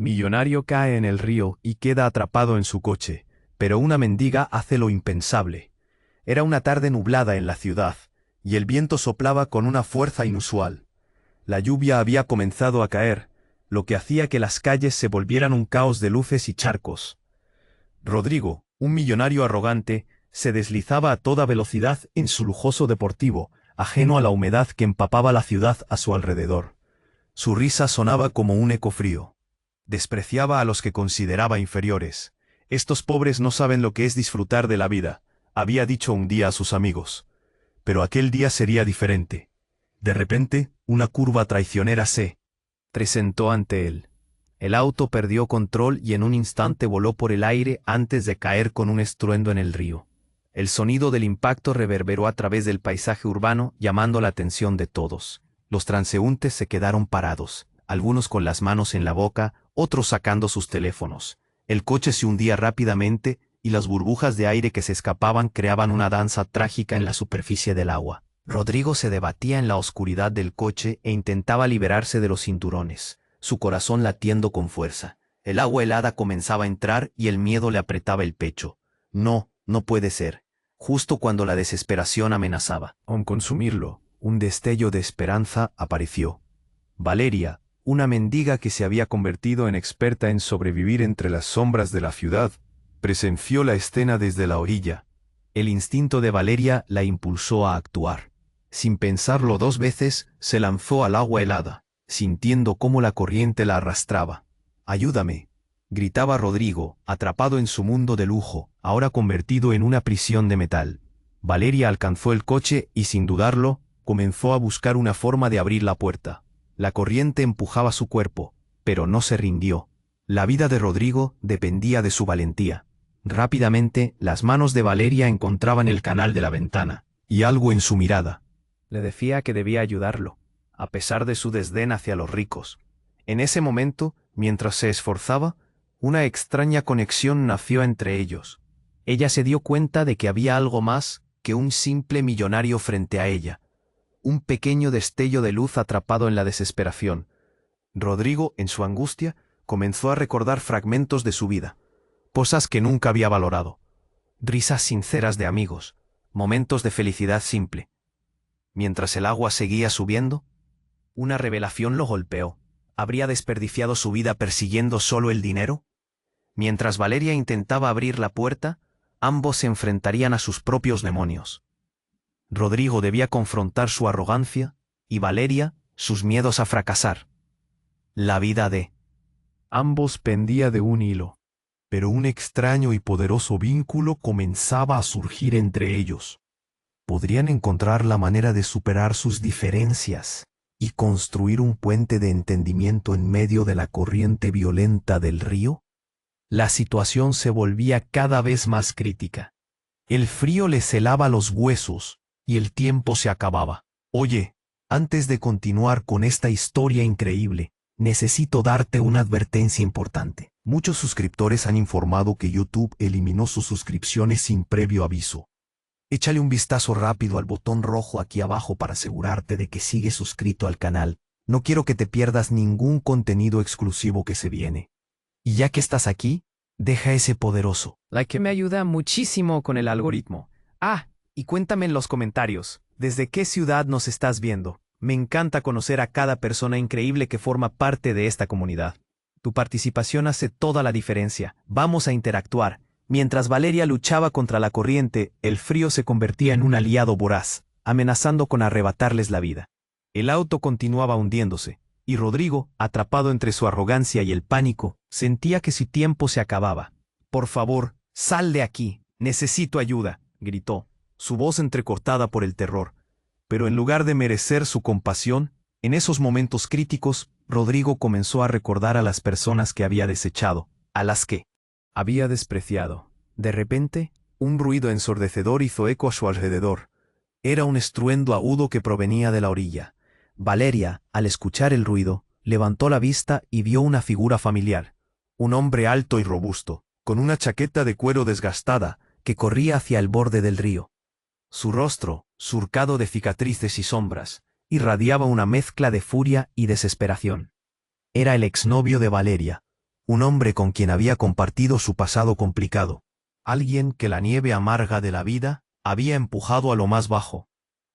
Millonario cae en el río y queda atrapado en su coche, pero una mendiga hace lo impensable. Era una tarde nublada en la ciudad, y el viento soplaba con una fuerza inusual. La lluvia había comenzado a caer, lo que hacía que las calles se volvieran un caos de luces y charcos. Rodrigo, un millonario arrogante, se deslizaba a toda velocidad en su lujoso deportivo, ajeno a la humedad que empapaba la ciudad a su alrededor. Su risa sonaba como un eco frío. Despreciaba a los que consideraba inferiores. Estos pobres no saben lo que es disfrutar de la vida, había dicho un día a sus amigos. Pero aquel día sería diferente. De repente, una curva traicionera se presentó ante él. El auto perdió control y en un instante voló por el aire antes de caer con un estruendo en el río. El sonido del impacto reverberó a través del paisaje urbano, llamando la atención de todos. Los transeúntes se quedaron parados, algunos con las manos en la boca, otros sacando sus teléfonos. El coche se hundía rápidamente, y las burbujas de aire que se escapaban creaban una danza trágica en la superficie del agua. Rodrigo se debatía en la oscuridad del coche e intentaba liberarse de los cinturones, su corazón latiendo con fuerza. El agua helada comenzaba a entrar y el miedo le apretaba el pecho. No, no puede ser. Justo cuando la desesperación amenazaba con consumirlo, un destello de esperanza apareció. Valeria, una mendiga que se había convertido en experta en sobrevivir entre las sombras de la ciudad, presenció la escena desde la orilla. El instinto de Valeria la impulsó a actuar. Sin pensarlo dos veces, se lanzó al agua helada, sintiendo cómo la corriente la arrastraba. «¡Ayúdame!», gritaba Rodrigo, atrapado en su mundo de lujo, ahora convertido en una prisión de metal. Valeria alcanzó el coche y, sin dudarlo, comenzó a buscar una forma de abrir la puerta. La corriente empujaba su cuerpo, pero no se rindió. La vida de Rodrigo dependía de su valentía. Rápidamente, las manos de Valeria encontraban el canal de la ventana, y algo en su mirada le decía que debía ayudarlo, a pesar de su desdén hacia los ricos. En ese momento, mientras se esforzaba, una extraña conexión nació entre ellos. Ella se dio cuenta de que había algo más que un simple millonario frente a ella. Un pequeño destello de luz atrapado en la desesperación. Rodrigo, en su angustia, comenzó a recordar fragmentos de su vida, cosas que nunca había valorado. Risas sinceras de amigos, momentos de felicidad simple. Mientras el agua seguía subiendo, una revelación lo golpeó. ¿Habría desperdiciado su vida persiguiendo solo el dinero? Mientras Valeria intentaba abrir la puerta, ambos se enfrentarían a sus propios demonios. Rodrigo debía confrontar su arrogancia, y Valeria, sus miedos a fracasar. La vida de ambos pendía de un hilo, pero un extraño y poderoso vínculo comenzaba a surgir entre ellos. ¿Podrían encontrar la manera de superar sus diferencias y construir un puente de entendimiento en medio de la corriente violenta del río? La situación se volvía cada vez más crítica. El frío les helaba los huesos y el tiempo se acababa. Oye, antes de continuar con esta historia increíble, necesito darte una advertencia importante. Muchos suscriptores han informado que YouTube eliminó sus suscripciones sin previo aviso. Échale un vistazo rápido al botón rojo aquí abajo para asegurarte de que sigues suscrito al canal. No quiero que te pierdas ningún contenido exclusivo que se viene. Y ya que estás aquí, deja ese poderoso like que me ayuda muchísimo con el algoritmo. Y cuéntame en los comentarios, ¿desde qué ciudad nos estás viendo? Me encanta conocer a cada persona increíble que forma parte de esta comunidad. Tu participación hace toda la diferencia. Vamos a interactuar. Mientras Valeria luchaba contra la corriente, el frío se convertía en un aliado voraz, amenazando con arrebatarles la vida. El auto continuaba hundiéndose, y Rodrigo, atrapado entre su arrogancia y el pánico, sentía que su tiempo se acababa. «Por favor, sal de aquí, necesito ayuda», gritó, su voz entrecortada por el terror. Pero en lugar de merecer su compasión, en esos momentos críticos, Rodrigo comenzó a recordar a las personas que había desechado, a las que había despreciado. De repente, un ruido ensordecedor hizo eco a su alrededor. Era un estruendo agudo que provenía de la orilla. Valeria, al escuchar el ruido, levantó la vista y vio una figura familiar. Un hombre alto y robusto, con una chaqueta de cuero desgastada, que corría hacia el borde del río. Su rostro, surcado de cicatrices y sombras, irradiaba una mezcla de furia y desesperación. Era el exnovio de Valeria, un hombre con quien había compartido su pasado complicado, alguien que la nieve amarga de la vida había empujado a lo más bajo.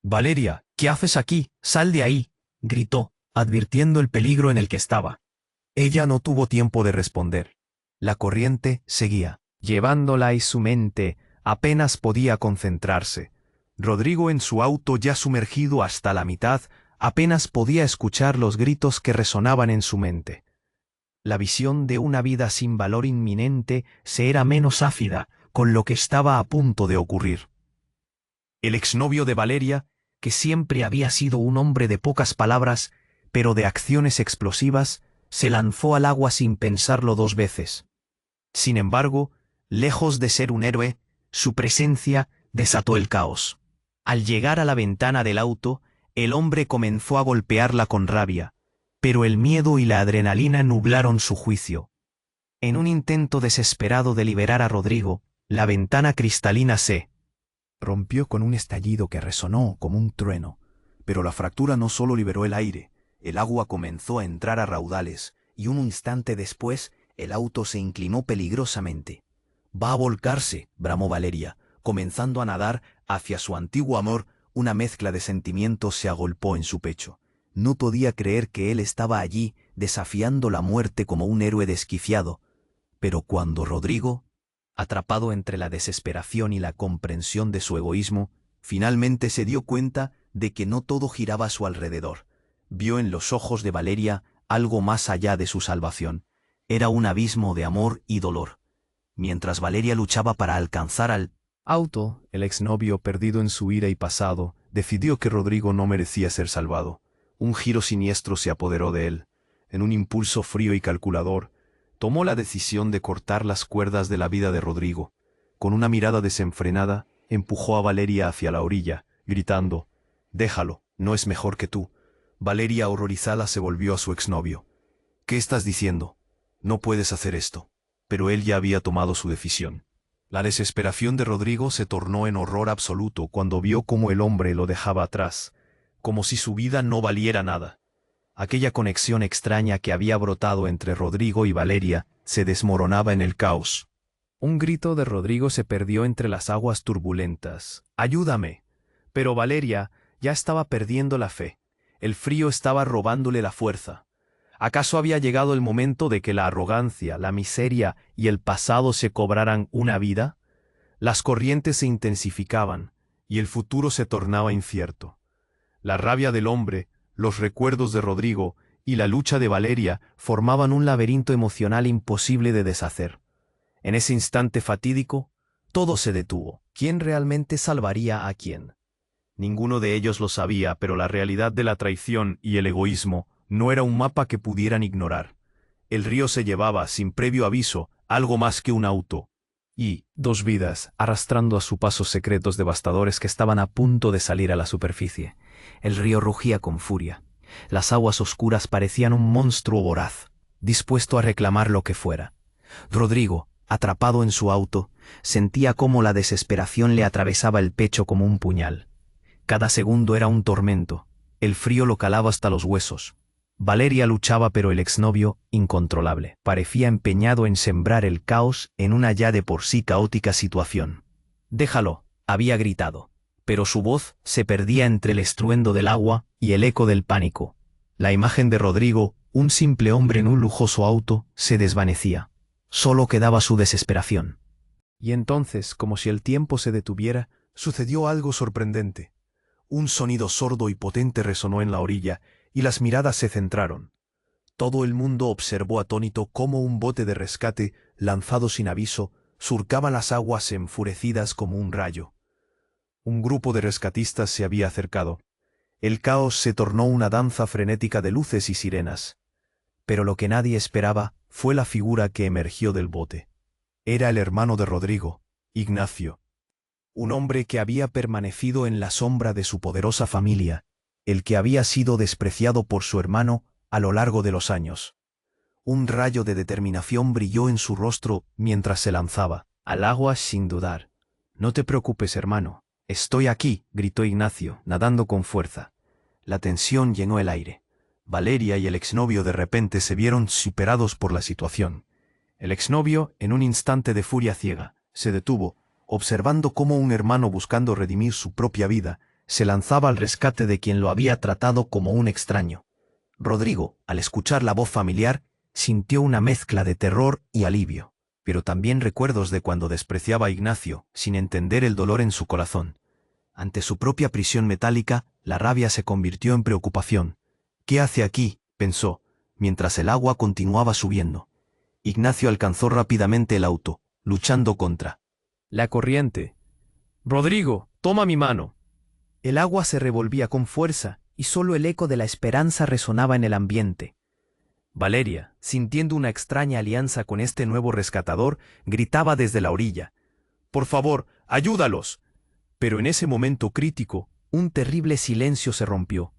«Valeria, ¿qué haces aquí? Sal de ahí», gritó, advirtiendo el peligro en el que estaba. Ella no tuvo tiempo de responder. La corriente seguía, llevándola y su mente apenas podía concentrarse. Rodrigo en su auto ya sumergido hasta la mitad, apenas podía escuchar los gritos que resonaban en su mente. La visión de una vida sin valor inminente se era menos ácida con lo que estaba a punto de ocurrir. El exnovio de Valeria, que siempre había sido un hombre de pocas palabras, pero de acciones explosivas, se lanzó al agua sin pensarlo dos veces. Sin embargo, lejos de ser un héroe, su presencia desató el caos. Al llegar a la ventana del auto, el hombre comenzó a golpearla con rabia, pero el miedo y la adrenalina nublaron su juicio. En un intento desesperado de liberar a Rodrigo, la ventana cristalina se rompió con un estallido que resonó como un trueno. Pero la fractura no solo liberó el aire, el agua comenzó a entrar a raudales, y un instante después el auto se inclinó peligrosamente. «Va a volcarse», bramó Valeria, comenzando a nadar hacia su antiguo amor. Una mezcla de sentimientos se agolpó en su pecho. No podía creer que él estaba allí, desafiando la muerte como un héroe desquiciado. Pero cuando Rodrigo, atrapado entre la desesperación y la comprensión de su egoísmo, finalmente se dio cuenta de que no todo giraba a su alrededor, vio en los ojos de Valeria algo más allá de su salvación. Era un abismo de amor y dolor. Mientras Valeria luchaba para alcanzar al auto, el exnovio, perdido en su ira y pasado, decidió que Rodrigo no merecía ser salvado. Un giro siniestro se apoderó de él. En un impulso frío y calculador, tomó la decisión de cortar las cuerdas de la vida de Rodrigo. Con una mirada desenfrenada, empujó a Valeria hacia la orilla, gritando: «Déjalo, no es mejor que tú». Valeria, horrorizada, se volvió a su exnovio. «¿Qué estás diciendo? No puedes hacer esto». Pero él ya había tomado su decisión. La desesperación de Rodrigo se tornó en horror absoluto cuando vio cómo el hombre lo dejaba atrás, como si su vida no valiera nada. Aquella conexión extraña que había brotado entre Rodrigo y Valeria se desmoronaba en el caos. Un grito de Rodrigo se perdió entre las aguas turbulentas. «¡Ayúdame!». Pero Valeria ya estaba perdiendo la fe. El frío estaba robándole la fuerza. ¿Acaso había llegado el momento de que la arrogancia, la miseria y el pasado se cobraran una vida? Las corrientes se intensificaban y el futuro se tornaba incierto. La rabia del hombre, los recuerdos de Rodrigo y la lucha de Valeria formaban un laberinto emocional imposible de deshacer. En ese instante fatídico, todo se detuvo. ¿Quién realmente salvaría a quién? Ninguno de ellos lo sabía, pero la realidad de la traición y el egoísmo no era un mapa que pudieran ignorar. El río se llevaba, sin previo aviso, algo más que un auto. Y dos vidas, arrastrando a su paso secretos devastadores que estaban a punto de salir a la superficie. El río rugía con furia. Las aguas oscuras parecían un monstruo voraz, dispuesto a reclamar lo que fuera. Rodrigo, atrapado en su auto, sentía cómo la desesperación le atravesaba el pecho como un puñal. Cada segundo era un tormento. El frío lo calaba hasta los huesos. Valeria luchaba, pero el exnovio, incontrolable, parecía empeñado en sembrar el caos en una ya de por sí caótica situación. «Déjalo», había gritado, pero su voz se perdía entre el estruendo del agua y el eco del pánico. La imagen de Rodrigo, un simple hombre en un lujoso auto, se desvanecía. Solo quedaba su desesperación. Y entonces, como si el tiempo se detuviera, sucedió algo sorprendente. Un sonido sordo y potente resonó en la orilla, y las miradas se centraron. Todo el mundo observó atónito cómo un bote de rescate, lanzado sin aviso, surcaba las aguas enfurecidas como un rayo. Un grupo de rescatistas se había acercado. El caos se tornó una danza frenética de luces y sirenas. Pero lo que nadie esperaba fue la figura que emergió del bote. Era el hermano de Rodrigo, Ignacio. Un hombre que había permanecido en la sombra de su poderosa familia, el que había sido despreciado por su hermano a lo largo de los años. Un rayo de determinación brilló en su rostro mientras se lanzaba al agua sin dudar. «No te preocupes, hermano. Estoy aquí», gritó Ignacio, nadando con fuerza. La tensión llenó el aire. Valeria y el exnovio de repente se vieron superados por la situación. El exnovio, en un instante de furia ciega, se detuvo, observando cómo un hermano buscando redimir su propia vida, se lanzaba al rescate de quien lo había tratado como un extraño. Rodrigo, al escuchar la voz familiar, sintió una mezcla de terror y alivio, pero también recuerdos de cuando despreciaba a Ignacio, sin entender el dolor en su corazón. Ante su propia prisión metálica, la rabia se convirtió en preocupación. «¿Qué hace aquí?», pensó, mientras el agua continuaba subiendo. Ignacio alcanzó rápidamente el auto, luchando contra la corriente. «Rodrigo, toma mi mano». El agua se revolvía con fuerza y solo el eco de la esperanza resonaba en el ambiente. Valeria, sintiendo una extraña alianza con este nuevo rescatador, gritaba desde la orilla: «Por favor, ayúdalos». Pero en ese momento crítico, un terrible silencio se rompió.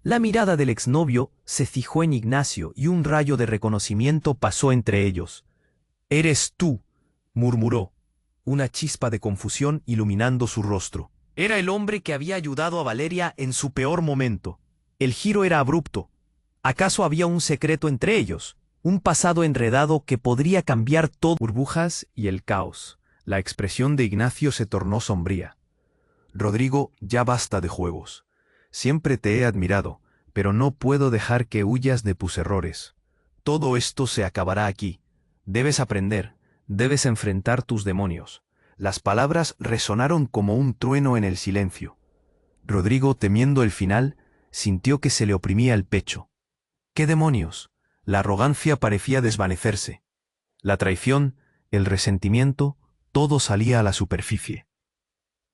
La mirada del exnovio se fijó en Ignacio y un rayo de reconocimiento pasó entre ellos. «Eres tú», murmuró, una chispa de confusión iluminando su rostro. Era el hombre que había ayudado a Valeria en su peor momento. El giro era abrupto. ¿Acaso había un secreto entre ellos? Un pasado enredado que podría cambiar todo. Burbujas y el caos. La expresión de Ignacio se tornó sombría. «Rodrigo, ya basta de juegos. Siempre te he admirado, pero no puedo dejar que huyas de tus errores. Todo esto se acabará aquí. Debes aprender, debes enfrentar tus demonios». Las palabras resonaron como un trueno en el silencio. Rodrigo, temiendo el final, sintió que se le oprimía el pecho. ¿Qué demonios? La arrogancia parecía desvanecerse. La traición, el resentimiento, todo salía a la superficie.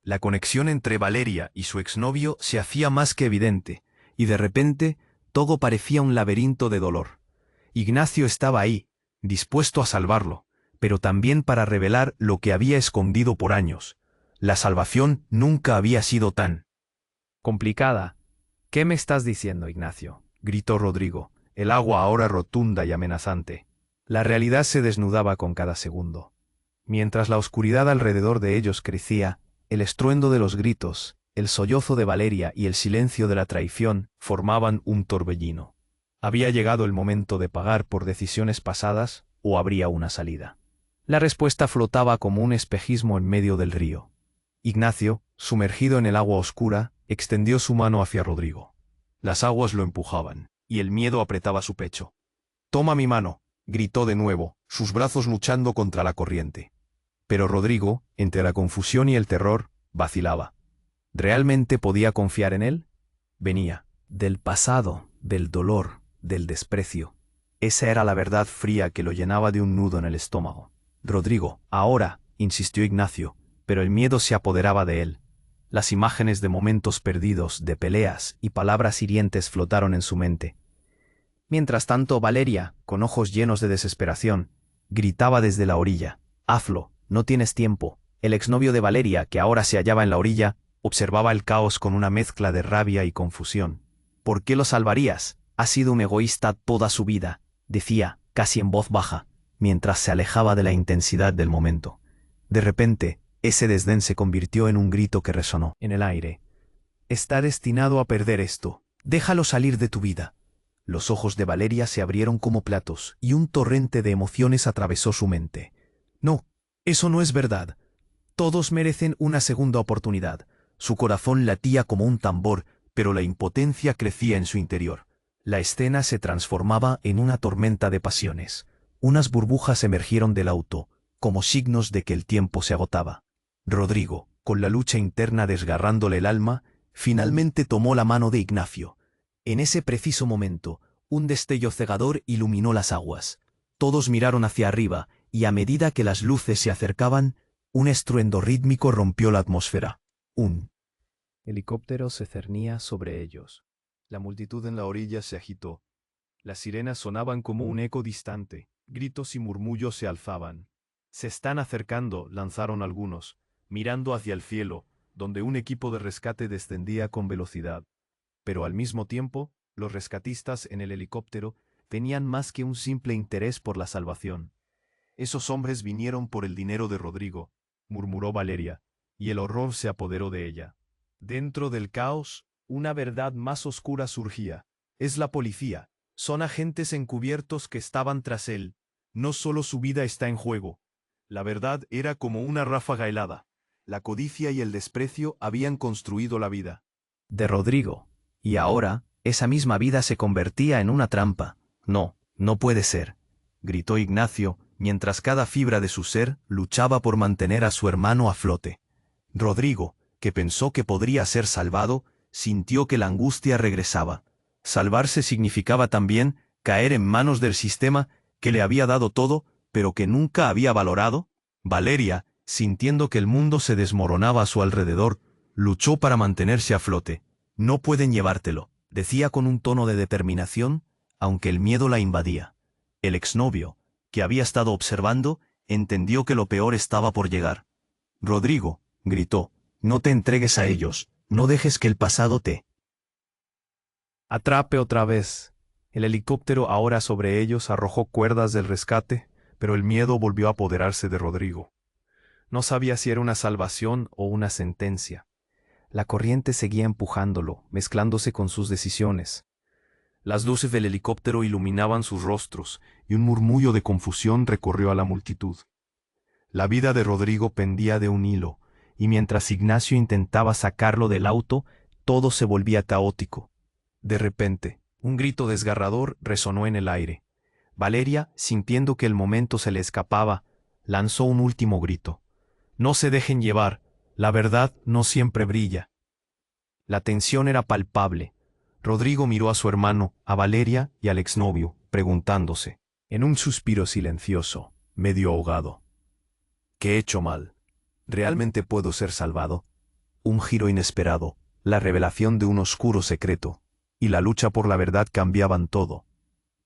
La conexión entre Valeria y su exnovio se hacía más que evidente, y de repente todo parecía un laberinto de dolor. Ignacio estaba ahí, dispuesto a salvarlo, pero también para revelar lo que había escondido por años. La salvación nunca había sido tan complicada. «¿Qué me estás diciendo, Ignacio?», gritó Rodrigo, el agua ahora rotunda y amenazante. La realidad se desnudaba con cada segundo. Mientras la oscuridad alrededor de ellos crecía, el estruendo de los gritos, el sollozo de Valeria y el silencio de la traición formaban un torbellino. ¿Había llegado el momento de pagar por decisiones pasadas o habría una salida? La respuesta flotaba como un espejismo en medio del río. Ignacio, sumergido en el agua oscura, extendió su mano hacia Rodrigo. Las aguas lo empujaban, y el miedo apretaba su pecho. «Toma mi mano», gritó de nuevo, sus brazos luchando contra la corriente. Pero Rodrigo, entre la confusión y el terror, vacilaba. ¿Realmente podía confiar en él? Venía del pasado, del dolor, del desprecio. Esa era la verdad fría que lo llenaba de un nudo en el estómago. «Rodrigo, ahora», insistió Ignacio, pero el miedo se apoderaba de él. Las imágenes de momentos perdidos, de peleas y palabras hirientes flotaron en su mente. Mientras tanto, Valeria, con ojos llenos de desesperación, gritaba desde la orilla: «Hazlo, no tienes tiempo». El exnovio de Valeria, que ahora se hallaba en la orilla, observaba el caos con una mezcla de rabia y confusión. «¿Por qué lo salvarías? Ha sido un egoísta toda su vida», decía, casi en voz baja, mientras se alejaba de la intensidad del momento. De repente, ese desdén se convirtió en un grito que resonó en el aire. «Está destinado a perder esto. Déjalo salir de tu vida». Los ojos de Valeria se abrieron como platos y un torrente de emociones atravesó su mente. «No, eso no es verdad. Todos merecen una segunda oportunidad». Su corazón latía como un tambor, pero la impotencia crecía en su interior. La escena se transformaba en una tormenta de pasiones. Unas burbujas emergieron del auto, como signos de que el tiempo se agotaba. Rodrigo, con la lucha interna desgarrándole el alma, finalmente tomó la mano de Ignacio. En ese preciso momento, un destello cegador iluminó las aguas. Todos miraron hacia arriba, y a medida que las luces se acercaban, un estruendo rítmico rompió la atmósfera. Un helicóptero se cernía sobre ellos. La multitud en la orilla se agitó. Las sirenas sonaban como un eco distante. Gritos y murmullos se alzaban. «Se están acercando», lanzaron algunos, mirando hacia el cielo, donde un equipo de rescate descendía con velocidad. Pero al mismo tiempo, los rescatistas en el helicóptero tenían más que un simple interés por la salvación. «Esos hombres vinieron por el dinero de Rodrigo», murmuró Valeria, y el horror se apoderó de ella. Dentro del caos, una verdad más oscura surgía. «Es la policía. Son agentes encubiertos que estaban tras él». No solo su vida está en juego. La verdad era como una ráfaga helada. La codicia y el desprecio habían construido la vida De Rodrigo. Y ahora, esa misma vida se convertía en una trampa. No, no puede ser, gritó Ignacio, mientras cada fibra de su ser luchaba por mantener a su hermano a flote. Rodrigo, que pensó que podría ser salvado, sintió que la angustia regresaba. Salvarse significaba también caer en manos del sistema que le había dado todo, pero que nunca había valorado. Valeria, sintiendo que el mundo se desmoronaba a su alrededor, luchó para mantenerse a flote. No pueden llevártelo, decía con un tono de determinación, aunque el miedo la invadía. El exnovio, que había estado observando, entendió que lo peor estaba por llegar. Rodrigo, gritó, no te entregues a ellos, no dejes que el pasado te atrape otra vez. El helicóptero ahora sobre ellos arrojó cuerdas del rescate, pero el miedo volvió a apoderarse de Rodrigo. No sabía si era una salvación o una sentencia. La corriente seguía empujándolo, mezclándose con sus decisiones. Las luces del helicóptero iluminaban sus rostros, y un murmullo de confusión recorrió a la multitud. La vida de Rodrigo pendía de un hilo, y mientras Ignacio intentaba sacarlo del auto, todo se volvía caótico. De repente, un grito desgarrador resonó en el aire. Valeria, sintiendo que el momento se le escapaba, lanzó un último grito. No se dejen llevar, la verdad no siempre brilla. La tensión era palpable. Rodrigo miró a su hermano, a Valeria y al exnovio, preguntándose, en un suspiro silencioso, medio ahogado: ¿qué he hecho mal? ¿Realmente puedo ser salvado? Un giro inesperado, la revelación de un oscuro secreto, y la lucha por la verdad cambiaban todo.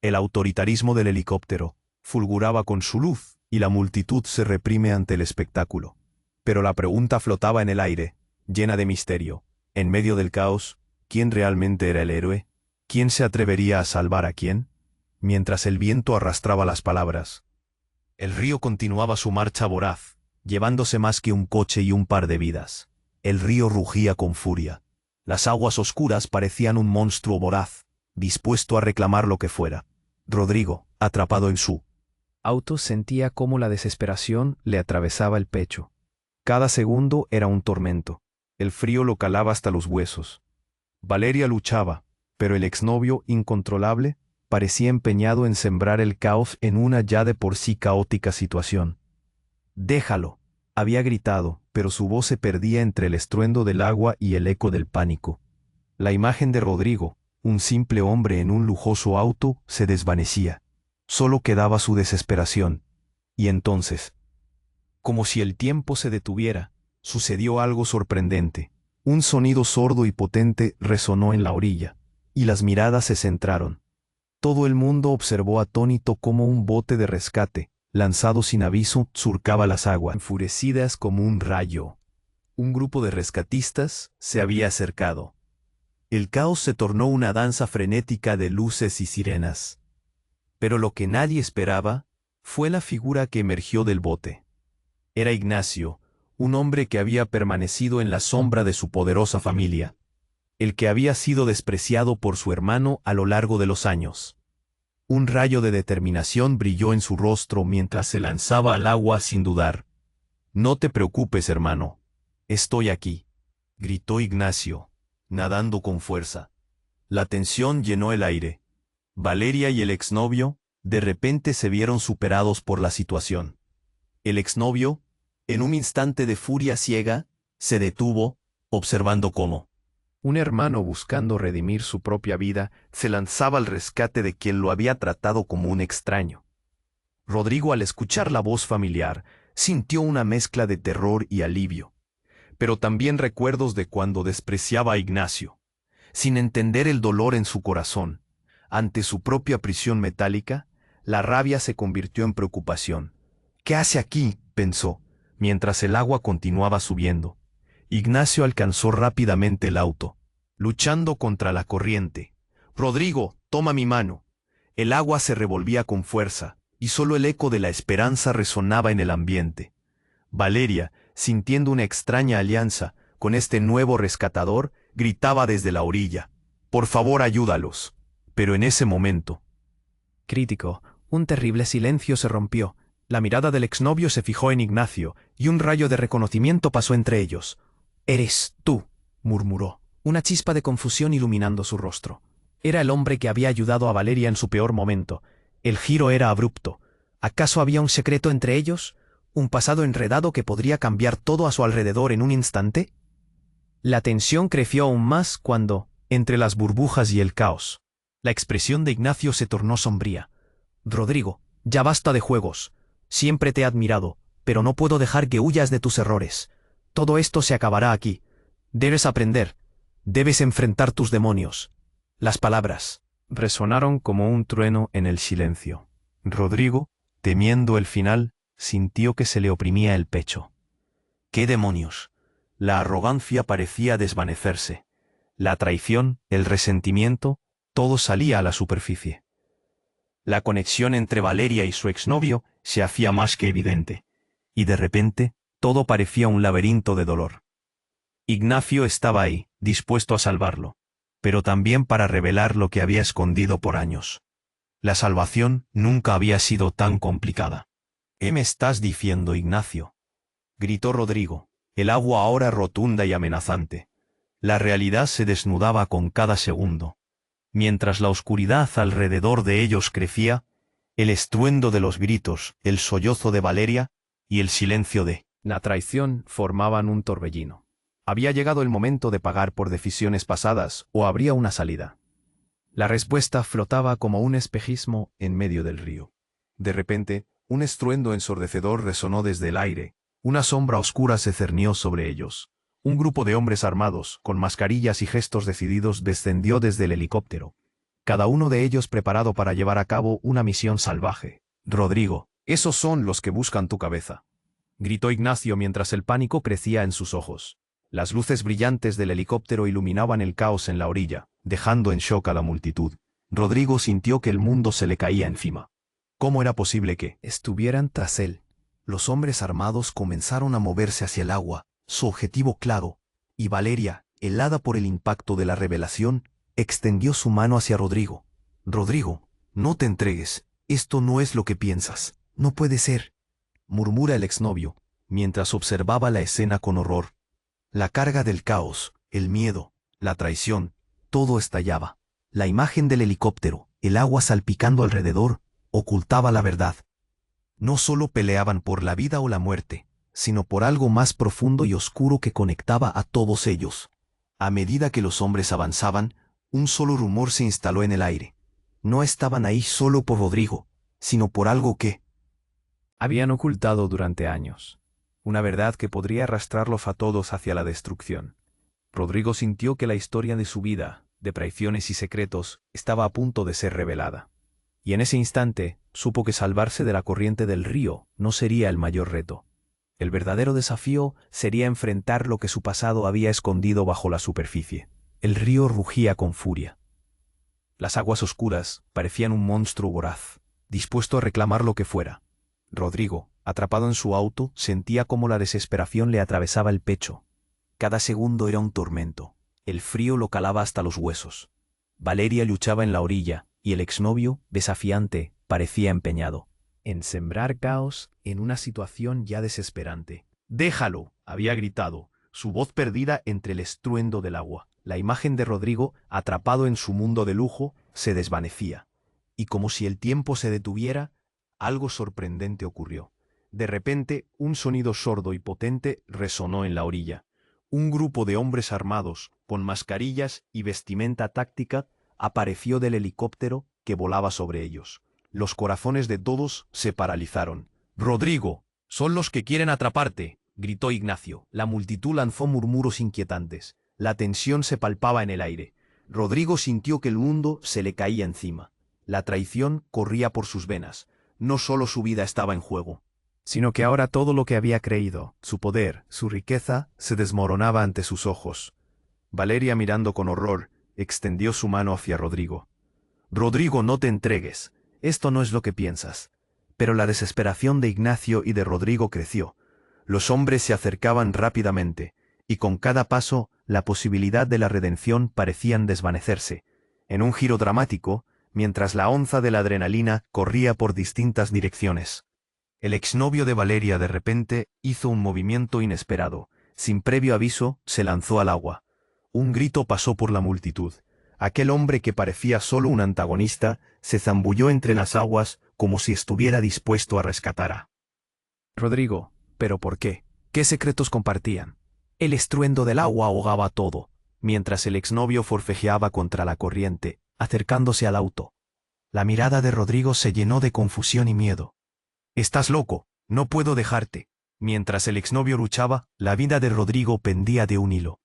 El autoritarismo del helicóptero fulguraba con su luz, y la multitud se reprime ante el espectáculo. Pero la pregunta flotaba en el aire, llena de misterio. En medio del caos, ¿quién realmente era el héroe? ¿Quién se atrevería a salvar a quién? Mientras el viento arrastraba las palabras, el río continuaba su marcha voraz, llevándose más que un coche y un par de vidas. El río rugía con furia. Las aguas oscuras parecían un monstruo voraz, dispuesto a reclamar lo que fuera. Rodrigo, atrapado en su auto, sentía cómo la desesperación le atravesaba el pecho. Cada segundo era un tormento. El frío lo calaba hasta los huesos. Valeria luchaba, pero el exnovio, incontrolable, parecía empeñado en sembrar el caos en una ya de por sí caótica situación. «Déjalo», había gritado, pero su voz se perdía entre el estruendo del agua y el eco del pánico. La imagen de Rodrigo, un simple hombre en un lujoso auto, se desvanecía. Solo quedaba su desesperación. Y entonces, como si el tiempo se detuviera, sucedió algo sorprendente. Un sonido sordo y potente resonó en la orilla, y las miradas se centraron. Todo el mundo observó atónito cómo un bote de rescate, lanzado sin aviso, surcaba las aguas, enfurecidas como un rayo. Un grupo de rescatistas se había acercado. El caos se tornó una danza frenética de luces y sirenas. Pero lo que nadie esperaba fue la figura que emergió del bote. Era Ignacio, un hombre que había permanecido en la sombra de su poderosa familia, el que había sido despreciado por su hermano a lo largo de los años. Un rayo de determinación brilló en su rostro mientras se lanzaba al agua sin dudar. «No te preocupes, hermano. Estoy aquí», gritó Ignacio, nadando con fuerza. La tensión llenó el aire. Valeria y el exnovio, de repente se vieron superados por la situación. El exnovio, en un instante de furia ciega, se detuvo, observando cómo un hermano, buscando redimir su propia vida, se lanzaba al rescate de quien lo había tratado como un extraño. Rodrigo, al escuchar la voz familiar, sintió una mezcla de terror y alivio, pero también recuerdos de cuando despreciaba a Ignacio. Sin entender el dolor en su corazón, ante su propia prisión metálica, la rabia se convirtió en preocupación. «¿Qué hace aquí?», pensó, mientras el agua continuaba subiendo. Ignacio alcanzó rápidamente el auto, luchando contra la corriente. «Rodrigo, toma mi mano». El agua se revolvía con fuerza, y solo el eco de la esperanza resonaba en el ambiente. Valeria, sintiendo una extraña alianza con este nuevo rescatador, gritaba desde la orilla: «Por favor, ayúdalos». Pero en ese momento crítico, Un terrible silencio se rompió. La mirada del exnovio se fijó en Ignacio, y un rayo de reconocimiento pasó entre ellos. «Eres tú», murmuró, una chispa de confusión iluminando su rostro. Era el hombre que había ayudado a Valeria en su peor momento. El giro era abrupto. ¿Acaso había un secreto entre ellos? ¿Un pasado enredado que podría cambiar todo a su alrededor en un instante? La tensión creció aún más cuando, entre las burbujas y el caos, la expresión de Ignacio se tornó sombría. «Rodrigo, ya basta de juegos. Siempre te he admirado, pero no puedo dejar que huyas de tus errores. Todo esto se acabará aquí. Debes aprender. Debes enfrentar tus demonios». Las palabras resonaron como un trueno en el silencio. Rodrigo, temiendo el final, sintió que se le oprimía el pecho. ¿Qué demonios? La arrogancia parecía desvanecerse. La traición, el resentimiento, todo salía a la superficie. La conexión entre Valeria y su exnovio se hacía más que evidente, y de repente todo parecía un laberinto de dolor. Ignacio estaba ahí, dispuesto a salvarlo, pero también para revelar lo que había escondido por años. La salvación nunca había sido tan complicada. «¿Qué me estás diciendo, Ignacio?», gritó Rodrigo, el agua ahora rotunda y amenazante. La realidad se desnudaba con cada segundo. Mientras la oscuridad alrededor de ellos crecía, el estruendo de los gritos, el sollozo de Valeria y el silencio de la traición formaban un torbellino. Había llegado el momento de pagar por decisiones pasadas o habría una salida. La respuesta flotaba como un espejismo en medio del río. De repente, un estruendo ensordecedor resonó desde el aire. Una sombra oscura se cernió sobre ellos. Un grupo de hombres armados, con mascarillas y gestos decididos, descendió desde el helicóptero. Cada uno de ellos preparado para llevar a cabo una misión salvaje. «Rodrigo, esos son los que buscan tu cabeza», gritó Ignacio mientras el pánico crecía en sus ojos. Las luces brillantes del helicóptero iluminaban el caos en la orilla, dejando en shock a la multitud. Rodrigo sintió que el mundo se le caía encima. ¿Cómo era posible que estuvieran tras él? Los hombres armados comenzaron a moverse hacia el agua, su objetivo claro, y Valeria, helada por el impacto de la revelación, extendió su mano hacia Rodrigo. «Rodrigo, no te entregues, esto no es lo que piensas, no puede ser», murmura el exnovio, mientras observaba la escena con horror. La carga del caos, el miedo, la traición, todo estallaba. La imagen del helicóptero, el agua salpicando alrededor, ocultaba la verdad. No solo peleaban por la vida o la muerte, sino por algo más profundo y oscuro que conectaba a todos ellos. A medida que los hombres avanzaban, un solo rumor se instaló en el aire. No estaban ahí solo por Rodrigo, sino por algo que habían ocultado durante años. Una verdad que podría arrastrarlos a todos hacia la destrucción. Rodrigo sintió que la historia de su vida, de traiciones y secretos, estaba a punto de ser revelada. Y en ese instante, supo que salvarse de la corriente del río no sería el mayor reto. El verdadero desafío sería enfrentar lo que su pasado había escondido bajo la superficie. El río rugía con furia. Las aguas oscuras parecían un monstruo voraz, dispuesto a reclamar lo que fuera. Rodrigo, atrapado en su auto, sentía cómo la desesperación le atravesaba el pecho. Cada segundo era un tormento. El frío lo calaba hasta los huesos. Valeria luchaba en la orilla, y el exnovio, desafiante, parecía empeñado en sembrar caos en una situación ya desesperante. «Déjalo», había gritado, su voz perdida entre el estruendo del agua. La imagen de Rodrigo, atrapado en su mundo de lujo, se desvanecía. Y como si el tiempo se detuviera, algo sorprendente ocurrió. De repente, un sonido sordo y potente resonó en la orilla. Un grupo de hombres armados, con mascarillas y vestimenta táctica, apareció del helicóptero que volaba sobre ellos. Los corazones de todos se paralizaron. «Rodrigo, son los que quieren atraparte», gritó Ignacio. La multitud lanzó murmuros inquietantes. La tensión se palpaba en el aire. Rodrigo sintió que el mundo se le caía encima. La traición corría por sus venas. No solo su vida estaba en juego, sino que ahora todo lo que había creído, su poder, su riqueza, se desmoronaba ante sus ojos. Valeria, mirando con horror, extendió su mano hacia Rodrigo. «Rodrigo, no te entregues. Esto no es lo que piensas». Pero la desesperación de Ignacio y de Rodrigo creció. Los hombres se acercaban rápidamente, y con cada paso, la posibilidad de la redención parecían desvanecerse. En un giro dramático, mientras la onza de la adrenalina corría por distintas direcciones. El exnovio de Valeria de repente hizo un movimiento inesperado. Sin previo aviso, se lanzó al agua. Un grito pasó por la multitud. Aquel hombre que parecía solo un antagonista se zambulló entre las aguas como si estuviera dispuesto a rescatar a Rodrigo, ¿pero por qué? ¿Qué secretos compartían? El estruendo del agua ahogaba todo, mientras el exnovio forcejeaba contra la corriente, acercándose al auto. La mirada de Rodrigo se llenó de confusión y miedo. «Estás loco, no puedo dejarte». Mientras el exnovio luchaba, la vida de Rodrigo pendía de un hilo.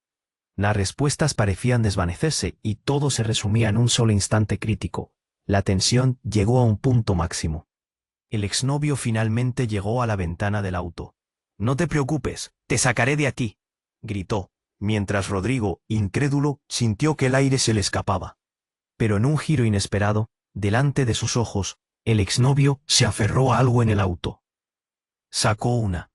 Las respuestas parecían desvanecerse y todo se resumía en un solo instante crítico. La tensión llegó a un punto máximo. El exnovio finalmente llegó a la ventana del auto. «No te preocupes, te sacaré de aquí», gritó, mientras Rodrigo, incrédulo, sintió que el aire se le escapaba. Pero en un giro inesperado, delante de sus ojos, el exnovio se aferró a algo en el auto. Sacó una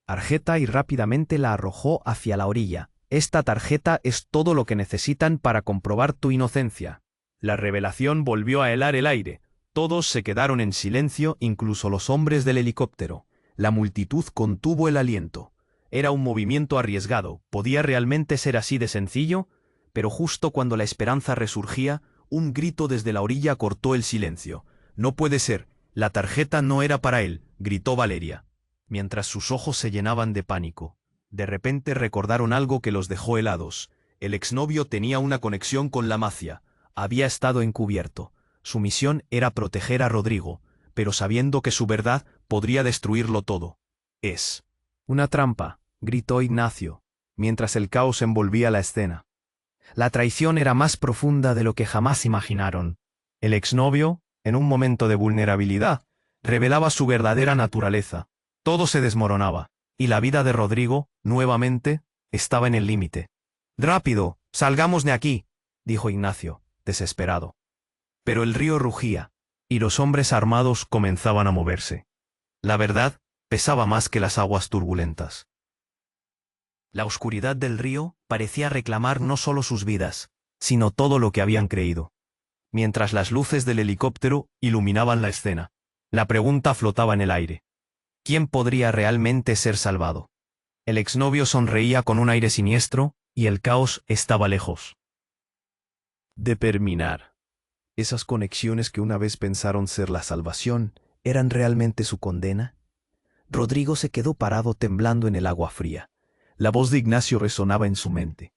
tarjeta y rápidamente la arrojó hacia la orilla. «Esta tarjeta es todo lo que necesitan para comprobar tu inocencia». La revelación volvió a helar el aire. Todos se quedaron en silencio, incluso los hombres del helicóptero. La multitud contuvo el aliento. Era un movimiento arriesgado. ¿Podía realmente ser así de sencillo? Pero justo cuando la esperanza resurgía, un grito desde la orilla cortó el silencio. «No puede ser, la tarjeta no era para él», gritó Valeria. Mientras sus ojos se llenaban de pánico, de repente recordaron algo que los dejó helados. El exnovio tenía una conexión con la mafia. Había estado encubierto. Su misión era proteger a Rodrigo, pero sabiendo que su verdad podría destruirlo todo. «Es una trampa», gritó Ignacio, mientras el caos envolvía la escena. La traición era más profunda de lo que jamás imaginaron. El exnovio, en un momento de vulnerabilidad, revelaba su verdadera naturaleza. Todo se desmoronaba, y la vida de Rodrigo, nuevamente, estaba en el límite. «Rápido, salgamos de aquí», dijo Ignacio, desesperado. Pero el río rugía, y los hombres armados comenzaban a moverse. La verdad pesaba más que las aguas turbulentas. La oscuridad del río parecía reclamar no solo sus vidas, sino todo lo que habían creído. Mientras las luces del helicóptero iluminaban la escena, la pregunta flotaba en el aire. ¿Quién podría realmente ser salvado? El exnovio sonreía con un aire siniestro, y el caos estaba lejos de terminar. ¿Esas conexiones que una vez pensaron ser la salvación eran realmente su condena? Rodrigo se quedó parado temblando en el agua fría. La voz de Ignacio resonaba en su mente,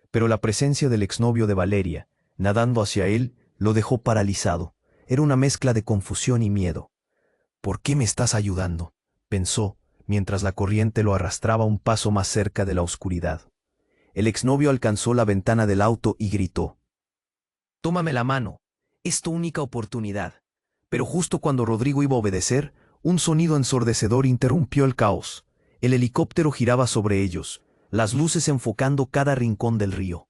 pero la presencia del exnovio de Valeria, nadando hacia él, lo dejó paralizado. Era una mezcla de confusión y miedo. «¿Por qué me estás ayudando?», pensó, mientras la corriente lo arrastraba un paso más cerca de la oscuridad. El exnovio alcanzó la ventana del auto y gritó: «Tómame la mano, es tu única oportunidad». Pero justo cuando Rodrigo iba a obedecer, un sonido ensordecedor interrumpió el caos. El helicóptero giraba sobre ellos, las luces enfocando cada rincón del río.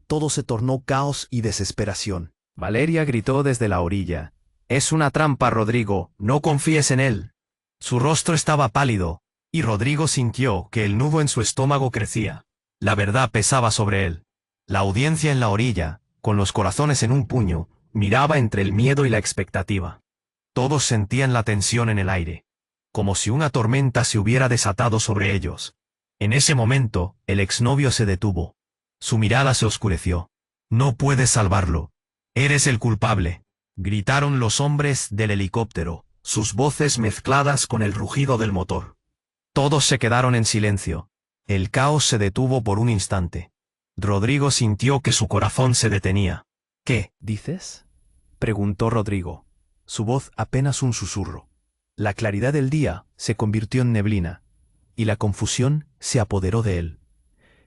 Todo se tornó caos y desesperación. Valeria gritó desde la orilla: «Es una trampa, Rodrigo, no confíes en él». Su rostro estaba pálido, y Rodrigo sintió que el nudo en su estómago crecía. La verdad pesaba sobre él. La audiencia en la orilla, con los corazones en un puño, miraba entre el miedo y la expectativa. Todos sentían la tensión en el aire, como si una tormenta se hubiera desatado sobre ellos. En ese momento, el exnovio se detuvo. Su mirada se oscureció. «No puedes salvarlo. Eres el culpable», gritaron los hombres del helicóptero, sus voces mezcladas con el rugido del motor. Todos se quedaron en silencio. El caos se detuvo por un instante. Rodrigo sintió que su corazón se detenía. «¿Qué dices?», preguntó Rodrigo, su voz apenas un susurro. La claridad del día se convirtió en neblina, y la confusión se apoderó de él.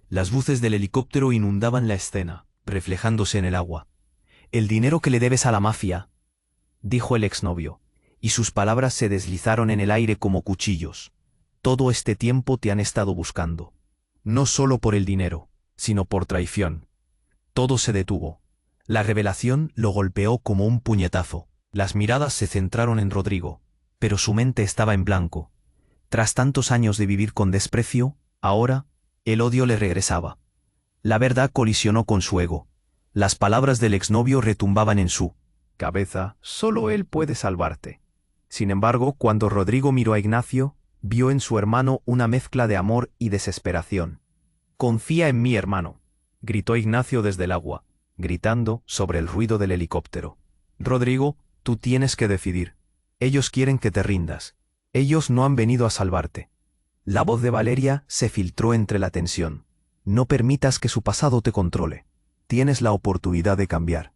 Las luces del helicóptero inundaban la escena, reflejándose en el agua. «El dinero que le debes a la mafia», dijo el exnovio, y sus palabras se deslizaron en el aire como cuchillos. «Todo este tiempo te han estado buscando. No solo por el dinero, sino por traición». Todo se detuvo. La revelación lo golpeó como un puñetazo. Las miradas se centraron en Rodrigo, pero su mente estaba en blanco. Tras tantos años de vivir con desprecio, ahora, el odio le regresaba. La verdad colisionó con su ego. Las palabras del exnovio retumbaban en su Cabeza, solo él puede salvarte. Sin embargo, cuando Rodrigo miró a Ignacio, vio en su hermano una mezcla de amor y desesperación. «Confía en mí, hermano», gritó Ignacio desde el agua, gritando sobre el ruido del helicóptero. «Rodrigo, tú tienes que decidir. Ellos quieren que te rindas. Ellos no han venido a salvarte». La voz de Valeria se filtró entre la tensión. «No permitas que su pasado te controle. Tienes la oportunidad de cambiar».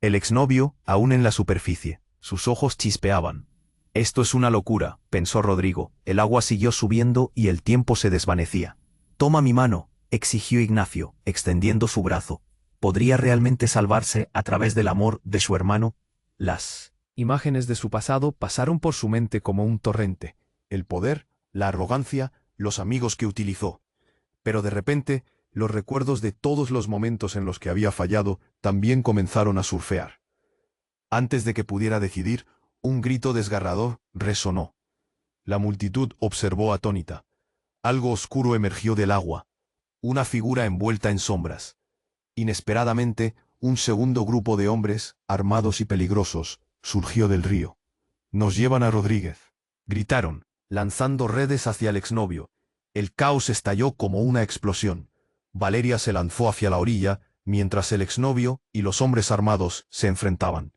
El exnovio, aún en la superficie, sus ojos chispeaban. «Esto es una locura», pensó Rodrigo. El agua siguió subiendo y el tiempo se desvanecía. «Toma mi mano», exigió Ignacio, extendiendo su brazo. ¿Podría realmente salvarse a través del amor de su hermano? Las imágenes de su pasado pasaron por su mente como un torrente. El poder, la arrogancia, los amigos que utilizó. Pero de repente, los recuerdos de todos los momentos en los que había fallado también comenzaron a surfear. Antes de que pudiera decidir, un grito desgarrador resonó. La multitud observó atónita. Algo oscuro emergió del agua. Una figura envuelta en sombras. Inesperadamente, un segundo grupo de hombres, armados y peligrosos, surgió del río. «Nos llevan a Rodríguez», gritaron, lanzando redes hacia el exnovio. El caos estalló como una explosión. Valeria se lanzó hacia la orilla, mientras el exnovio y los hombres armados se enfrentaban.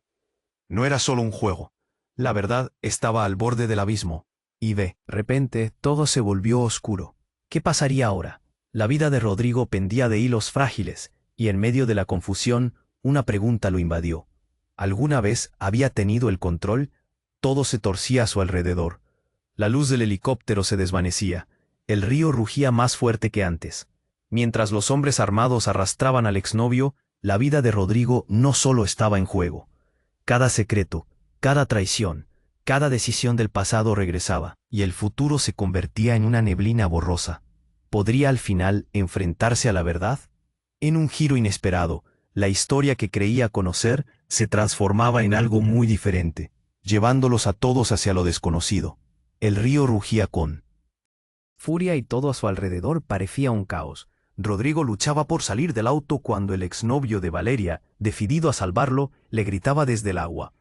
No era solo un juego. La verdad estaba al borde del abismo. Y de repente todo se volvió oscuro. ¿Qué pasaría ahora? La vida de Rodrigo pendía de hilos frágiles, y en medio de la confusión, una pregunta lo invadió. ¿Alguna vez había tenido el control? Todo se torcía a su alrededor. La luz del helicóptero se desvanecía. El río rugía más fuerte que antes. Mientras los hombres armados arrastraban al exnovio, la vida de Rodrigo no solo estaba en juego. Cada secreto, cada traición, cada decisión del pasado regresaba, y el futuro se convertía en una neblina borrosa. ¿Podría al final enfrentarse a la verdad? En un giro inesperado, la historia que creía conocer se transformaba en algo muy diferente, llevándolos a todos hacia lo desconocido. El río rugía con furia y todo a su alrededor parecía un caos. Rodrigo luchaba por salir del auto cuando el exnovio de Valeria, decidido a salvarlo, le gritaba desde el agua.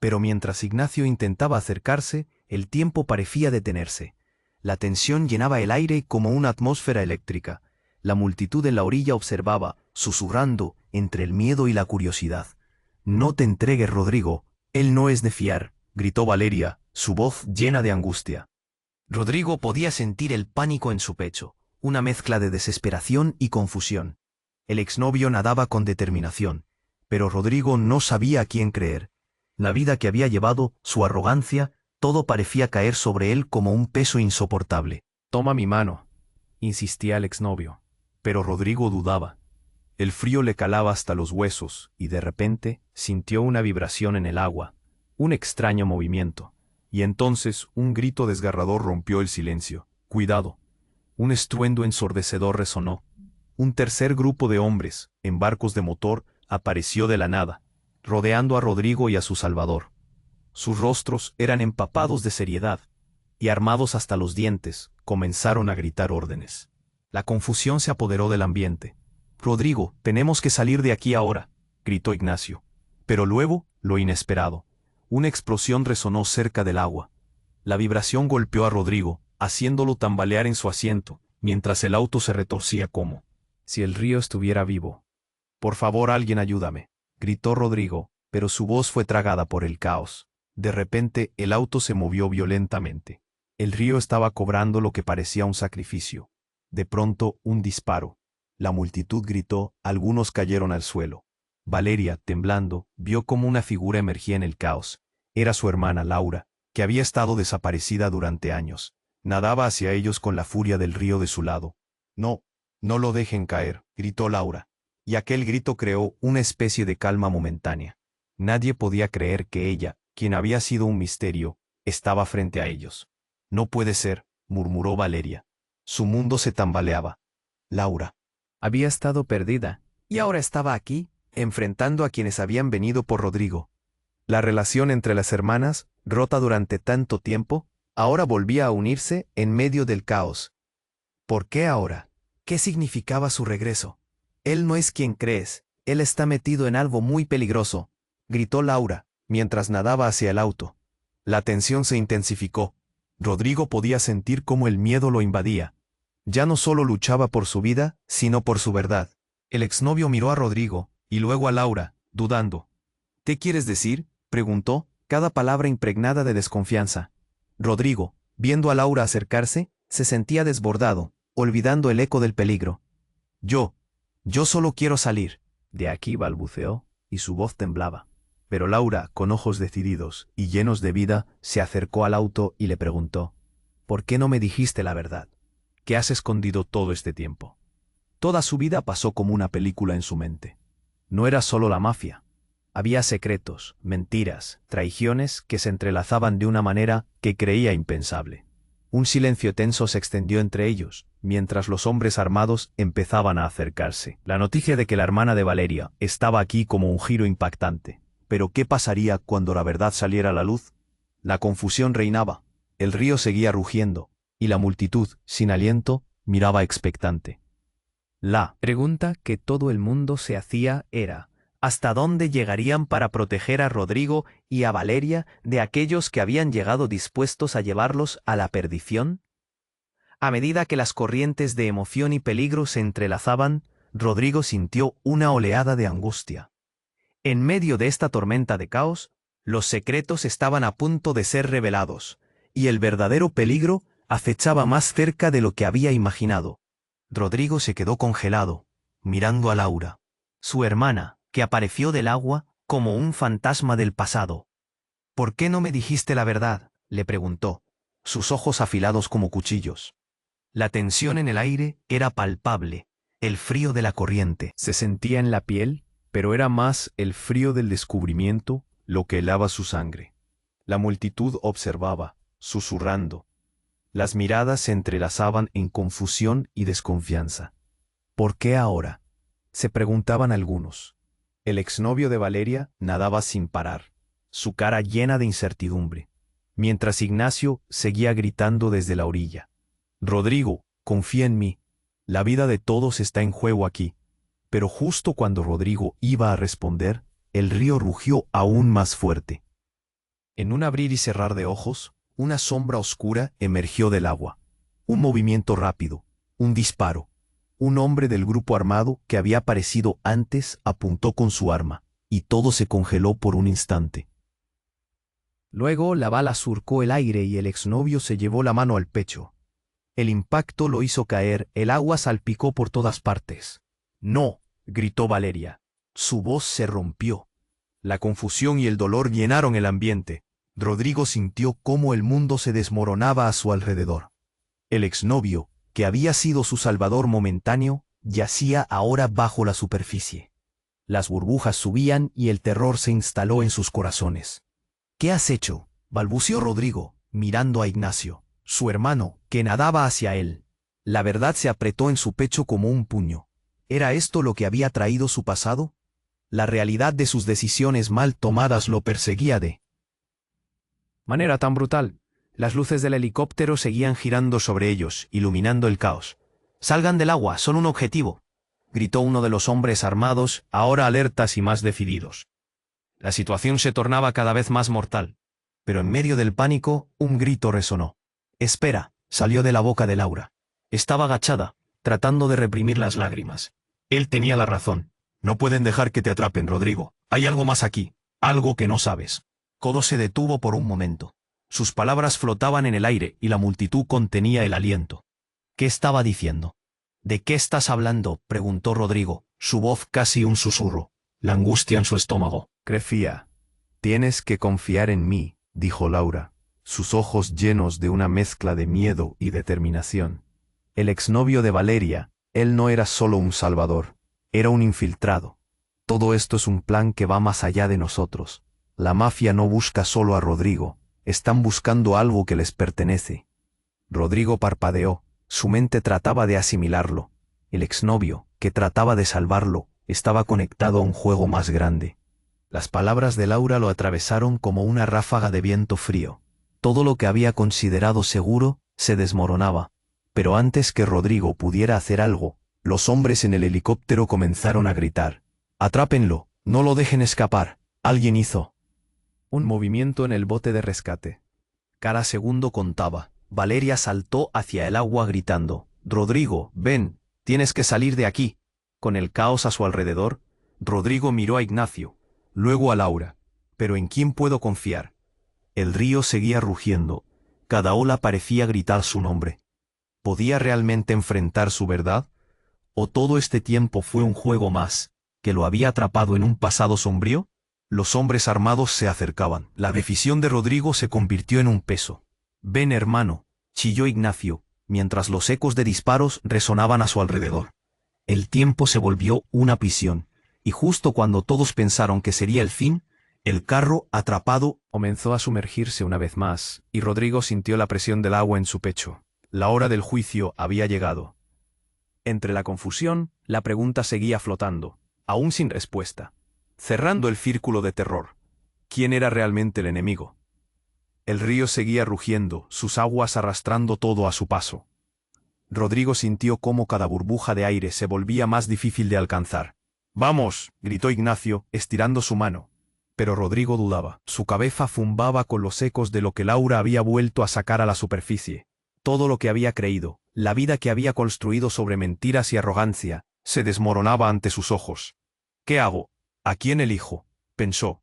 Pero mientras Ignacio intentaba acercarse, el tiempo parecía detenerse. La tensión llenaba el aire como una atmósfera eléctrica. La multitud en la orilla observaba, susurrando, entre el miedo y la curiosidad. «No te entregues, Rodrigo, él no es de fiar», gritó Valeria, su voz llena de angustia. Rodrigo podía sentir el pánico en su pecho, una mezcla de desesperación y confusión. El exnovio nadaba con determinación, pero Rodrigo no sabía a quién creer. La vida que había llevado, su arrogancia, todo parecía caer sobre él como un peso insoportable. «Toma mi mano», insistía el exnovio. Pero Rodrigo dudaba. El frío le calaba hasta los huesos, y de repente sintió una vibración en el agua, un extraño movimiento. Y entonces un grito desgarrador rompió el silencio. «¡Cuidado!». Un estruendo ensordecedor resonó. Un tercer grupo de hombres, en barcos de motor, apareció de la nada, rodeando a Rodrigo y a su salvador. Sus rostros eran empapados de seriedad, y armados hasta los dientes, comenzaron a gritar órdenes. La confusión se apoderó del ambiente. «Rodrigo, tenemos que salir de aquí ahora», gritó Ignacio. Pero luego, lo inesperado. Una explosión resonó cerca del agua. La vibración golpeó a Rodrigo, haciéndolo tambalear en su asiento, mientras el auto se retorcía como si el río estuviera vivo. «Por favor, alguien ayúdame», gritó Rodrigo, pero su voz fue tragada por el caos. De repente, el auto se movió violentamente. El río estaba cobrando lo que parecía un sacrificio. De pronto, un disparo. La multitud gritó, algunos cayeron al suelo. Valeria, temblando, vio cómo una figura emergía en el caos. Era su hermana Laura, que había estado desaparecida durante años. Nadaba hacia ellos con la furia del río de su lado. «No, no lo dejen caer», gritó Laura. Y aquel grito creó una especie de calma momentánea. Nadie podía creer que ella, quien había sido un misterio, estaba frente a ellos. «No puede ser», murmuró Valeria. Su mundo se tambaleaba. Laura había estado perdida, y ahora estaba aquí, enfrentando a quienes habían venido por Rodrigo. La relación entre las hermanas, rota durante tanto tiempo, ahora volvía a unirse en medio del caos. ¿Por qué ahora? ¿Qué significaba su regreso? «Él no es quien crees, él está metido en algo muy peligroso», gritó Laura, mientras nadaba hacia el auto. La tensión se intensificó. Rodrigo podía sentir cómo el miedo lo invadía. Ya no solo luchaba por su vida, sino por su verdad. El exnovio miró a Rodrigo, y luego a Laura, dudando. ¿Qué quieres decir?, preguntó, cada palabra impregnada de desconfianza. Rodrigo, viendo a Laura acercarse, se sentía desbordado, olvidando el eco del peligro. Yo solo quiero salir. De aquí, balbuceó, y su voz temblaba. Pero Laura, con ojos decididos y llenos de vida, se acercó al auto y le preguntó: ¿por qué no me dijiste la verdad? ¿Qué has escondido todo este tiempo? Toda su vida pasó como una película en su mente. No era solo la mafia. Había secretos, mentiras, traiciones que se entrelazaban de una manera que creía impensable. Un silencio tenso se extendió entre ellos, mientras los hombres armados empezaban a acercarse. La noticia de que la hermana de Valeria estaba aquí como un giro impactante. Pero ¿qué pasaría cuando la verdad saliera a la luz? La confusión reinaba, el río seguía rugiendo, y la multitud, sin aliento, miraba expectante. La pregunta que todo el mundo se hacía era: ¿hasta dónde llegarían para proteger a Rodrigo y a Valeria de aquellos que habían llegado dispuestos a llevarlos a la perdición? A medida que las corrientes de emoción y peligro se entrelazaban, Rodrigo sintió una oleada de angustia. En medio de esta tormenta de caos, los secretos estaban a punto de ser revelados, y el verdadero peligro acechaba más cerca de lo que había imaginado. Rodrigo se quedó congelado, mirando a Laura, su hermana, que apareció del agua como un fantasma del pasado. ¿Por qué no me dijiste la verdad?, le preguntó, sus ojos afilados como cuchillos. La tensión en el aire era palpable, el frío de la corriente se sentía en la piel, pero era más el frío del descubrimiento lo que helaba su sangre. La multitud observaba, susurrando. Las miradas se entrelazaban en confusión y desconfianza. ¿Por qué ahora?, se preguntaban algunos. El exnovio de Valeria nadaba sin parar, su cara llena de incertidumbre, mientras Ignacio seguía gritando desde la orilla: Rodrigo, confía en mí, la vida de todos está en juego aquí. Pero justo cuando Rodrigo iba a responder, el río rugió aún más fuerte. En un abrir y cerrar de ojos, una sombra oscura emergió del agua. Un movimiento rápido, un disparo. Un hombre del grupo armado que había aparecido antes apuntó con su arma, y todo se congeló por un instante. Luego la bala surcó el aire y el exnovio se llevó la mano al pecho. El impacto lo hizo caer, el agua salpicó por todas partes. «No», gritó Valeria. Su voz se rompió. La confusión y el dolor llenaron el ambiente. Rodrigo sintió cómo el mundo se desmoronaba a su alrededor. El exnovio, que había sido su salvador momentáneo, yacía ahora bajo la superficie. Las burbujas subían y el terror se instaló en sus corazones. «¿Qué has hecho?», balbuceó Rodrigo, mirando a Ignacio, su hermano, que nadaba hacia él. La verdad se apretó en su pecho como un puño. ¿Era esto lo que había traído su pasado? La realidad de sus decisiones mal tomadas lo perseguía de manera tan brutal. Las luces del helicóptero seguían girando sobre ellos, iluminando el caos. «Salgan del agua, son un objetivo», gritó uno de los hombres armados, ahora alertas y más decididos. La situación se tornaba cada vez más mortal. Pero en medio del pánico, un grito resonó. «Espera», salió de la boca de Laura. Estaba agachada, tratando de reprimir las lágrimas. Él tenía la razón. «No pueden dejar que te atrapen, Rodrigo. Hay algo más aquí, algo que no sabes». Codo se detuvo por un momento. Sus palabras flotaban en el aire y la multitud contenía el aliento. ¿Qué estaba diciendo? «¿De qué estás hablando?», preguntó Rodrigo, su voz casi un susurro. La angustia en su estómago crecía. «Tienes que confiar en mí», dijo Laura, sus ojos llenos de una mezcla de miedo y determinación. El exnovio de Valeria, él no era solo un salvador, era un infiltrado. Todo esto es un plan que va más allá de nosotros. La mafia no busca solo a Rodrigo, están buscando algo que les pertenece. Rodrigo parpadeó, su mente trataba de asimilarlo. El exnovio, que trataba de salvarlo, estaba conectado a un juego más grande. Las palabras de Laura lo atravesaron como una ráfaga de viento frío. Todo lo que había considerado seguro se desmoronaba. Pero antes que Rodrigo pudiera hacer algo, los hombres en el helicóptero comenzaron a gritar: «Atrápenlo, no lo dejen escapar, alguien hizo». Un movimiento en el bote de rescate. Cada segundo contaba. Valeria saltó hacia el agua gritando: «Rodrigo, ven, tienes que salir de aquí». Con el caos a su alrededor, Rodrigo miró a Ignacio, luego a Laura. ¿Pero en quién puedo confiar? El río seguía rugiendo. Cada ola parecía gritar su nombre. ¿Podía realmente enfrentar su verdad? ¿O todo este tiempo fue un juego más, que lo había atrapado en un pasado sombrío? Los hombres armados se acercaban. La decisión de Rodrigo se convirtió en un peso. «Ven, hermano», chilló Ignacio, mientras los ecos de disparos resonaban a su alrededor. El tiempo se volvió una prisión, y justo cuando todos pensaron que sería el fin, el carro, atrapado, comenzó a sumergirse una vez más, y Rodrigo sintió la presión del agua en su pecho. La hora del juicio había llegado. Entre la confusión, la pregunta seguía flotando, aún sin respuesta, cerrando el círculo de terror. ¿Quién era realmente el enemigo? El río seguía rugiendo, sus aguas arrastrando todo a su paso. Rodrigo sintió cómo cada burbuja de aire se volvía más difícil de alcanzar. «¡Vamos!», gritó Ignacio, estirando su mano. Pero Rodrigo dudaba. Su cabeza zumbaba con los ecos de lo que Laura había vuelto a sacar a la superficie. Todo lo que había creído, la vida que había construido sobre mentiras y arrogancia, se desmoronaba ante sus ojos. «¿Qué hago? ¿A quién elijo?», pensó.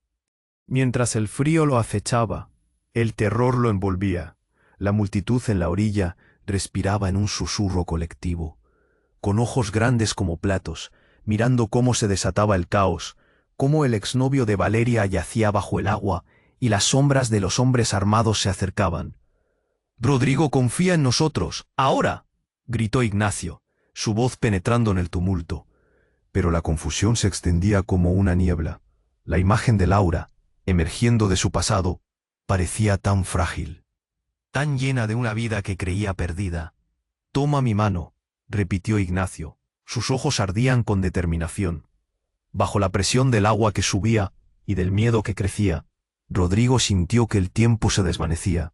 Mientras el frío lo acechaba, el terror lo envolvía. La multitud en la orilla respiraba en un susurro colectivo, con ojos grandes como platos, mirando cómo se desataba el caos, cómo el exnovio de Valeria yacía bajo el agua y las sombras de los hombres armados se acercaban. «Rodrigo confía en nosotros, ahora», gritó Ignacio, su voz penetrando en el tumulto. Pero la confusión se extendía como una niebla. La imagen de Laura, emergiendo de su pasado, parecía tan frágil, tan llena de una vida que creía perdida. «Toma mi mano», repitió Ignacio. Sus ojos ardían con determinación. Bajo la presión del agua que subía y del miedo que crecía, Rodrigo sintió que el tiempo se desvanecía.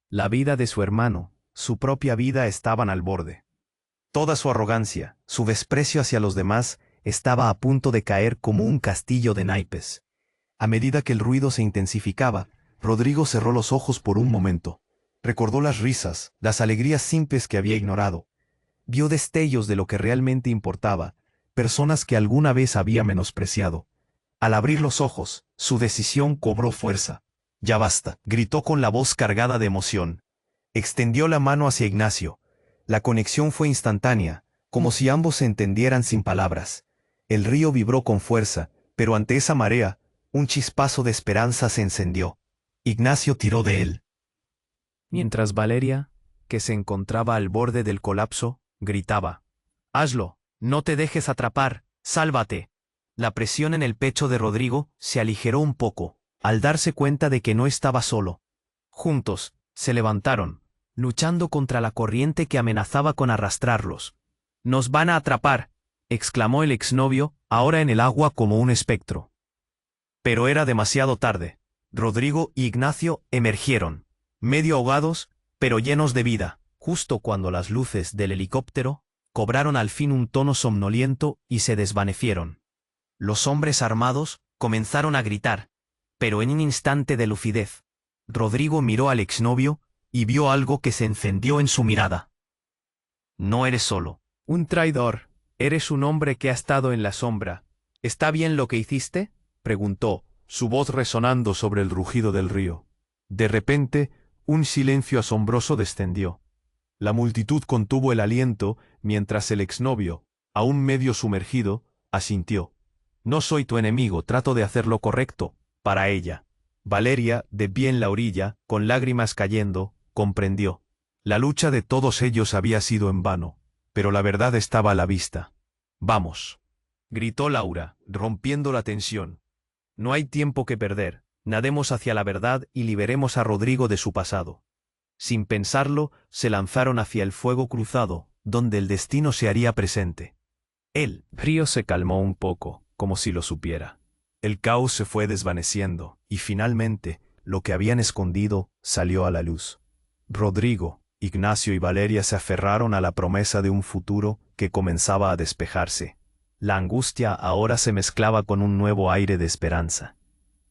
La vida de su hermano, su propia vida estaban al borde. Toda su arrogancia, su desprecio hacia los demás, estaba a punto de caer como un castillo de naipes. A medida que el ruido se intensificaba, Rodrigo cerró los ojos por un momento. Recordó las risas, las alegrías simples que había ignorado. Vio destellos de lo que realmente importaba, personas que alguna vez había menospreciado. Al abrir los ojos, su decisión cobró fuerza. «Ya basta», gritó con la voz cargada de emoción. Extendió la mano hacia Ignacio. La conexión fue instantánea, como si ambos se entendieran sin palabras. El río vibró con fuerza, pero ante esa marea, un chispazo de esperanza se encendió. Ignacio tiró de él. Mientras Valeria, que se encontraba al borde del colapso, gritaba: «¡Hazlo! ¡No te dejes atrapar! ¡Sálvate!». La presión en el pecho de Rodrigo se aligeró un poco, al darse cuenta de que no estaba solo. Juntos, se levantaron, luchando contra la corriente que amenazaba con arrastrarlos. «¡Nos van a atrapar!», exclamó el exnovio, ahora en el agua como un espectro. Pero era demasiado tarde. Rodrigo y Ignacio emergieron, medio ahogados, pero llenos de vida, justo cuando las luces del helicóptero cobraron al fin un tono somnoliento y se desvanecieron. Los hombres armados comenzaron a gritar, pero en un instante de lucidez, Rodrigo miró al exnovio y vio algo que se encendió en su mirada. «No eres solo un traidor, eres un hombre que ha estado en la sombra. ¿Está bien lo que hiciste?», preguntó, su voz resonando sobre el rugido del río. De repente, un silencio asombroso descendió. La multitud contuvo el aliento mientras el exnovio, aún medio sumergido, asintió. «No soy tu enemigo, trato de hacer lo correcto para ella». Valeria, de pie en la orilla, con lágrimas cayendo, comprendió. La lucha de todos ellos había sido en vano, pero la verdad estaba a la vista. «Vamos», gritó Laura, rompiendo la tensión. «No hay tiempo que perder, nademos hacia la verdad y liberemos a Rodrigo de su pasado». Sin pensarlo, se lanzaron hacia el fuego cruzado, donde el destino se haría presente. El río se calmó un poco, como si lo supiera. El caos se fue desvaneciendo, y finalmente, lo que habían escondido salió a la luz. Rodrigo, Ignacio y Valeria se aferraron a la promesa de un futuro que comenzaba a despejarse. La angustia ahora se mezclaba con un nuevo aire de esperanza.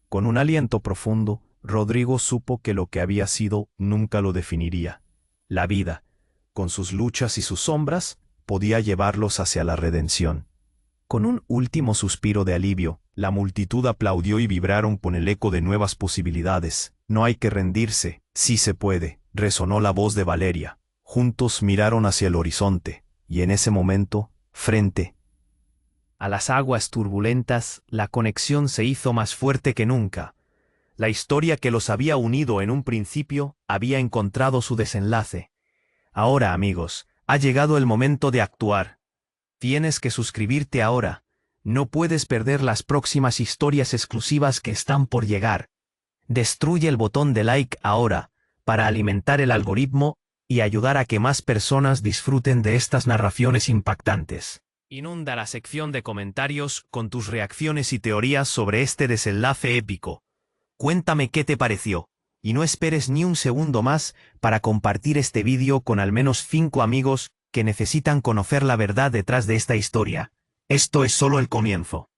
Con un aliento profundo, Rodrigo supo que lo que había sido nunca lo definiría. La vida, con sus luchas y sus sombras, podía llevarlos hacia la redención. Con un último suspiro de alivio, la multitud aplaudió y vibraron con el eco de nuevas posibilidades. No hay que rendirse, sí se puede, resonó la voz de Valeria. Juntos miraron hacia el horizonte, y en ese momento, frente a las aguas turbulentas, la conexión se hizo más fuerte que nunca. La historia que los había unido en un principio había encontrado su desenlace. Ahora, amigos, ha llegado el momento de actuar. Tienes que suscribirte ahora. No puedes perder las próximas historias exclusivas que están por llegar. Destruye el botón de like ahora, para alimentar el algoritmo y ayudar a que más personas disfruten de estas narraciones impactantes. Inunda la sección de comentarios con tus reacciones y teorías sobre este desenlace épico. Cuéntame qué te pareció, y no esperes ni un segundo más para compartir este vídeo con al menos 5 amigos que necesitan conocer la verdad detrás de esta historia. Esto es solo el comienzo.